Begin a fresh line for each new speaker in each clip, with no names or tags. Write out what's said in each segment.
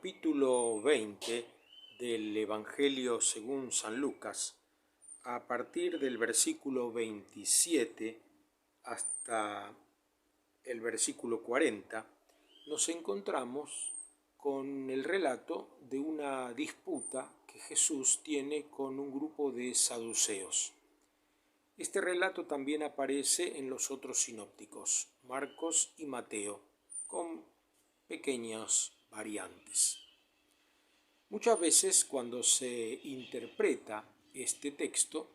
capítulo 20 del Evangelio según San Lucas, a partir del versículo 27 hasta el versículo 40, nos encontramos con el relato de una disputa que Jesús tiene con un grupo de saduceos. Este relato también aparece en los otros sinópticos, Marcos y Mateo, con pequeñas variantes. Muchas veces cuando se interpreta este texto,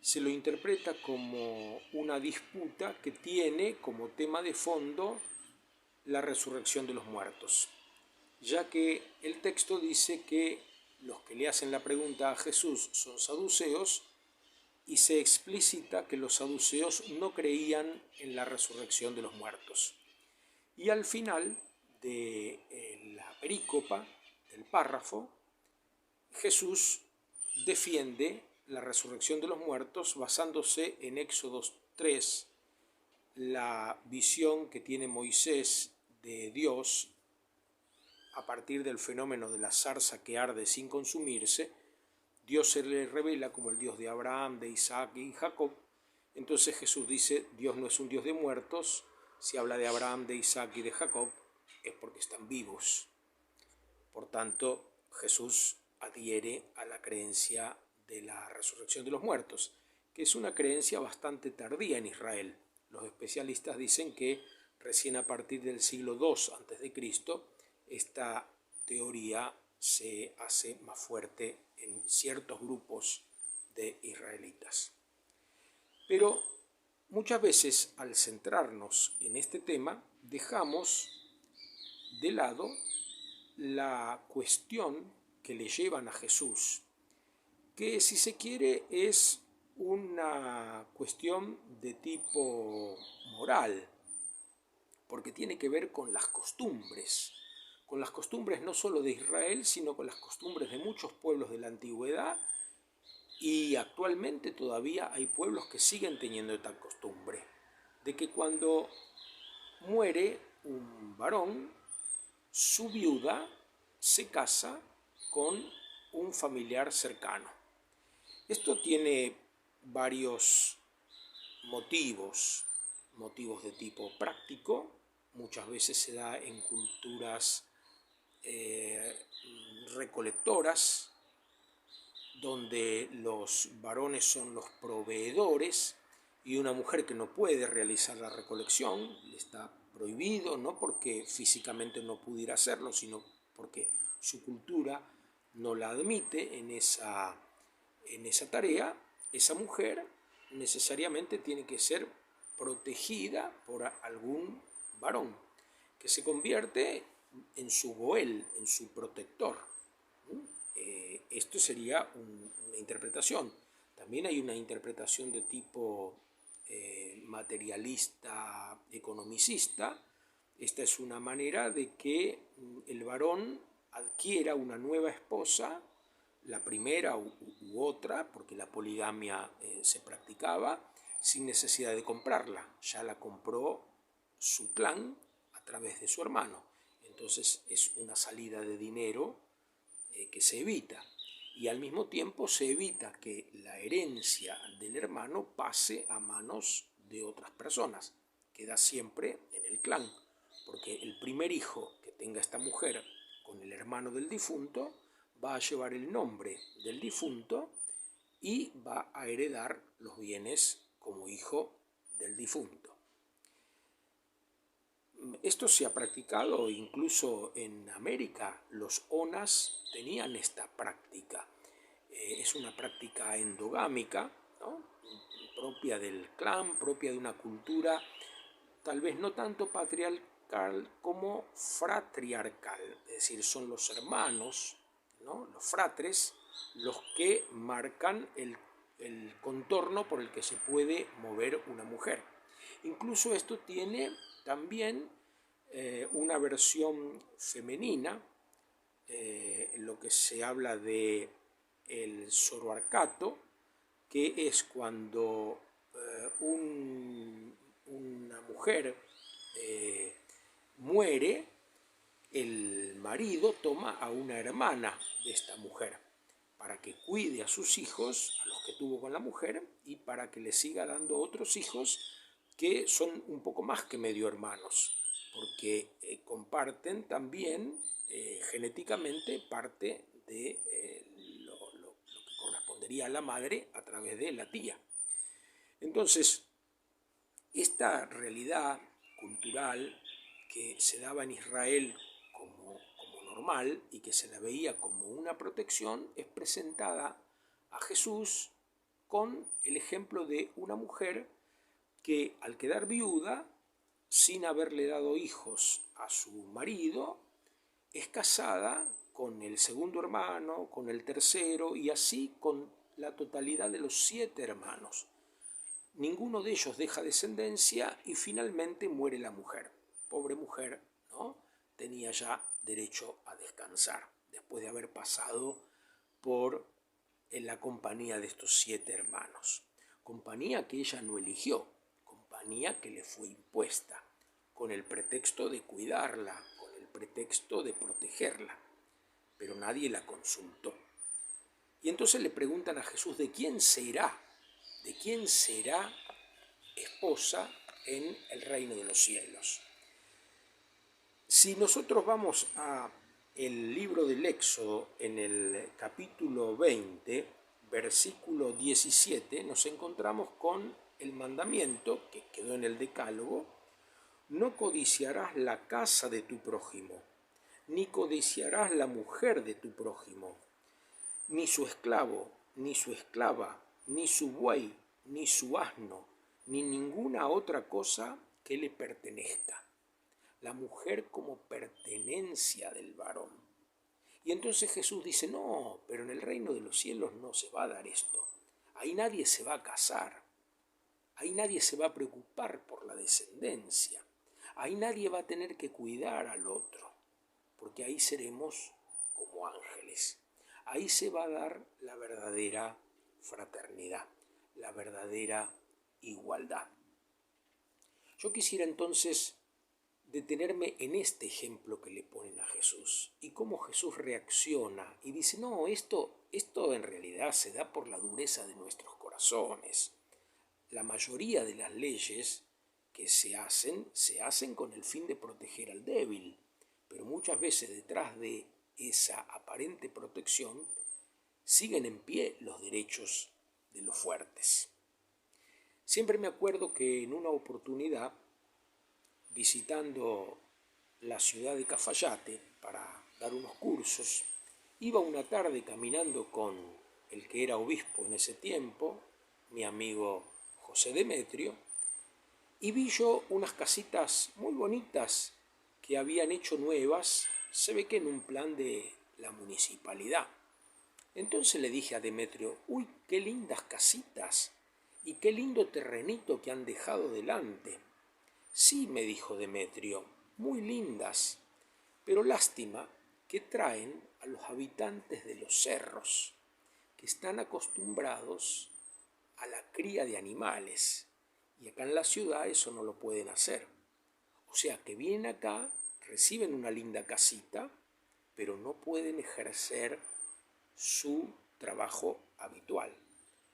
se lo interpreta como una disputa que tiene como tema de fondo la resurrección de los muertos, ya que el texto dice que los que le hacen la pregunta a Jesús son saduceos y se explicita que los saduceos no creían en la resurrección de los muertos. Y al final de la perícopa, del párrafo, Jesús defiende la resurrección de los muertos basándose en Éxodo 3, la visión que tiene Moisés de Dios a partir del fenómeno de la zarza que arde sin consumirse. Dios se le revela como el Dios de Abraham, de Isaac y Jacob. Entonces Jesús dice, Dios no es un Dios de muertos. Si habla de Abraham, de Isaac y de Jacob, es porque están vivos. Por tanto, Jesús adhiere a la creencia de la resurrección de los muertos, que es una creencia bastante tardía en Israel. Los especialistas dicen que recién a partir del siglo II a.C., esta teoría se hace más fuerte en ciertos grupos de israelitas. Pero muchas veces, al centrarnos en este tema, dejamos de lado la cuestión que le llevan a Jesús, que si se quiere es una cuestión de tipo moral, porque tiene que ver con las costumbres no solo de Israel, sino con las costumbres de muchos pueblos de la antigüedad, y actualmente todavía hay pueblos que siguen teniendo esta costumbre, de que cuando muere un varón, su viuda se casa con un familiar cercano. Esto tiene varios motivos de tipo práctico. Muchas veces se da en culturas recolectoras, donde los varones son los proveedores y una mujer que no puede realizar la recolección, le está prohibido, no porque físicamente no pudiera hacerlo, sino porque su cultura no la admite en esa tarea. Esa mujer necesariamente tiene que ser protegida por algún varón, que se convierte en su goel, en su protector. Esto sería una interpretación. También hay una interpretación de tipo materialista, economicista. Esta es una manera de que el varón adquiera una nueva esposa, la primera u otra, porque la poligamia se practicaba, sin necesidad de comprarla. Ya la compró su clan a través de su hermano. Entonces es una salida de dinero que se evita, y al mismo tiempo se evita que la herencia del hermano pase a manos de otras personas, queda siempre en el clan, porque el primer hijo que tenga esta mujer con el hermano del difunto va a llevar el nombre del difunto y va a heredar los bienes como hijo del difunto. Esto se ha practicado incluso en América. Los onas tenían esta práctica. Es una práctica endogámica, ¿no?, propia del clan, propia de una cultura tal vez no tanto patriarcal como fratriarcal. Es decir, son los hermanos, ¿no?, los fratres, los que marcan el contorno por el que se puede mover una mujer. Incluso esto tiene también una versión femenina, lo que se habla de el zoroarcato, que es cuando una mujer muere, el marido toma a una hermana de esta mujer para que cuide a sus hijos, a los que tuvo con la mujer, y para que le siga dando otros hijos que son un poco más que medio hermanos, porque comparten también genéticamente parte de lo que correspondería a la madre a través de la tía. Entonces, esta realidad cultural que se daba en Israel como normal y que se la veía como una protección es presentada a Jesús con el ejemplo de una mujer que al quedar viuda, sin haberle dado hijos a su marido, es casada con el segundo hermano, con el tercero y así con la totalidad de los 7 hermanos. Ninguno de ellos deja descendencia y finalmente muere la mujer. Pobre mujer, ¿no? Tenía ya derecho a descansar después de haber pasado por la compañía de estos 7 hermanos. Compañía que ella no eligió, compañía que le fue impuesta, con el pretexto de cuidarla, con el pretexto de protegerla, pero nadie la consultó. Y entonces le preguntan a Jesús, ¿de quién será? ¿De quién será esposa en el reino de los cielos? Si nosotros vamos a el libro del Éxodo, en el capítulo 20, versículo 17, nos encontramos con el mandamiento que quedó en el Decálogo: no codiciarás la casa de tu prójimo, ni codiciarás la mujer de tu prójimo, ni su esclavo, ni su esclava, ni su buey, ni su asno, ni ninguna otra cosa que le pertenezca. La mujer como pertenencia del varón. Y entonces Jesús dice, no, pero en el reino de los cielos no se va a dar esto. Ahí nadie se va a casar. Ahí nadie se va a preocupar por la descendencia. Ahí nadie va a tener que cuidar al otro, porque ahí seremos como ángeles. Ahí se va a dar la verdadera fraternidad, la verdadera igualdad. Yo quisiera entonces detenerme en este ejemplo que le ponen a Jesús y cómo Jesús reacciona y dice, no, esto en realidad se da por la dureza de nuestros corazones. La mayoría de las leyes que se hacen con el fin de proteger al débil, pero muchas veces detrás de esa aparente protección siguen en pie los derechos de los fuertes. Siempre me acuerdo que en una oportunidad, visitando la ciudad de Cafayate para dar unos cursos, iba una tarde caminando con el que era obispo en ese tiempo, mi amigo José Demetrio, y vi yo unas casitas muy bonitas que habían hecho nuevas, se ve que en un plan de la municipalidad. Entonces le dije a Demetrio, uy, qué lindas casitas y qué lindo terrenito que han dejado delante. Sí, me dijo Demetrio, muy lindas, pero lástima que traen a los habitantes de los cerros, que están acostumbrados a la cría de animales, y acá en la ciudad eso no lo pueden hacer. O sea que vienen acá, reciben una linda casita, pero no pueden ejercer su trabajo habitual,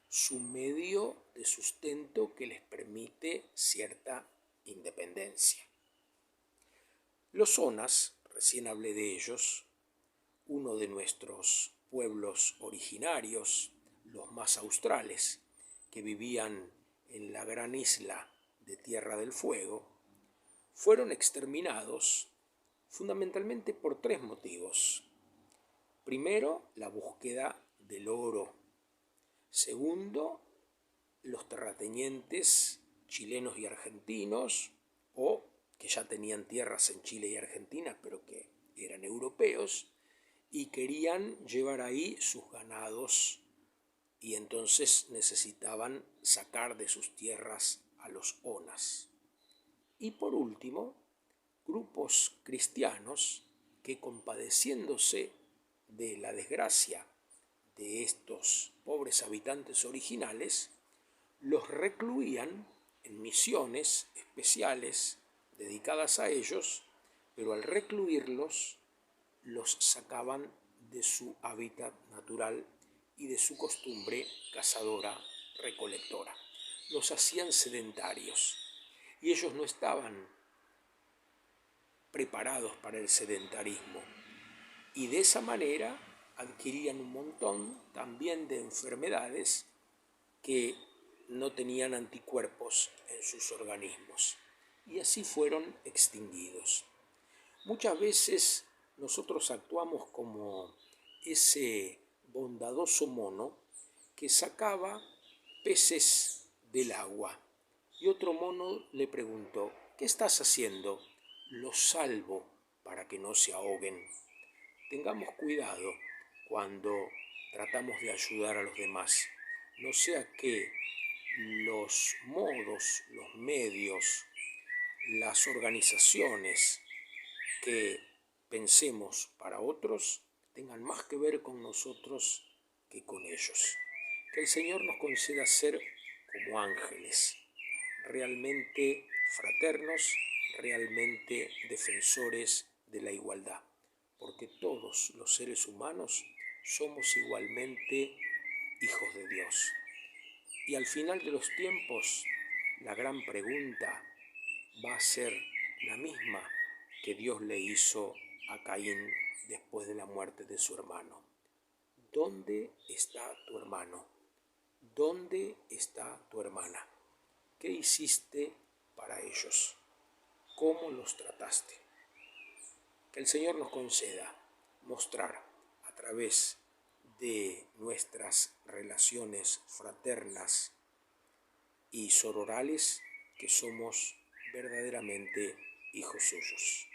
su medio de sustento que les permite cierta independencia. Los Onas, recién hablé de ellos, uno de nuestros pueblos originarios, los más australes, que vivían en la gran isla de Tierra del Fuego, fueron exterminados fundamentalmente por 3 motivos. Primero, la búsqueda del oro. Segundo, los terratenientes chilenos y argentinos, o que ya tenían tierras en Chile y Argentina, pero que eran europeos, y querían llevar ahí sus ganados, y entonces necesitaban sacar de sus tierras a los Onas. Y por último, grupos cristianos que, compadeciéndose de la desgracia de estos pobres habitantes originales, los recluían en misiones especiales dedicadas a ellos, pero al recluirlos los sacaban de su hábitat natural y de su costumbre cazadora-recolectora. Los hacían sedentarios y ellos no estaban preparados para el sedentarismo y de esa manera adquirían un montón también de enfermedades que no tenían anticuerpos en sus organismos y así fueron extinguidos. Muchas veces nosotros actuamos como ese bondadoso mono que sacaba peces del agua y otro mono le preguntó: ¿qué estás haciendo? Los salvo para que no se ahoguen. Tengamos cuidado cuando tratamos de ayudar a los demás, no sea que los modos, los medios, las organizaciones que pensemos para otros tengan más que ver con nosotros que con ellos. Que el Señor nos conceda ser como ángeles, realmente fraternos, realmente defensores de la igualdad, porque todos los seres humanos somos igualmente hijos de Dios. Y al final de los tiempos, la gran pregunta va a ser la misma que Dios le hizo a Caín después de la muerte de su hermano. ¿Dónde está tu hermano? ¿Dónde está tu hermana? ¿Qué hiciste para ellos? ¿Cómo los trataste? Que el Señor nos conceda mostrar a través de nuestras relaciones fraternas y sororales que somos verdaderamente hijos suyos.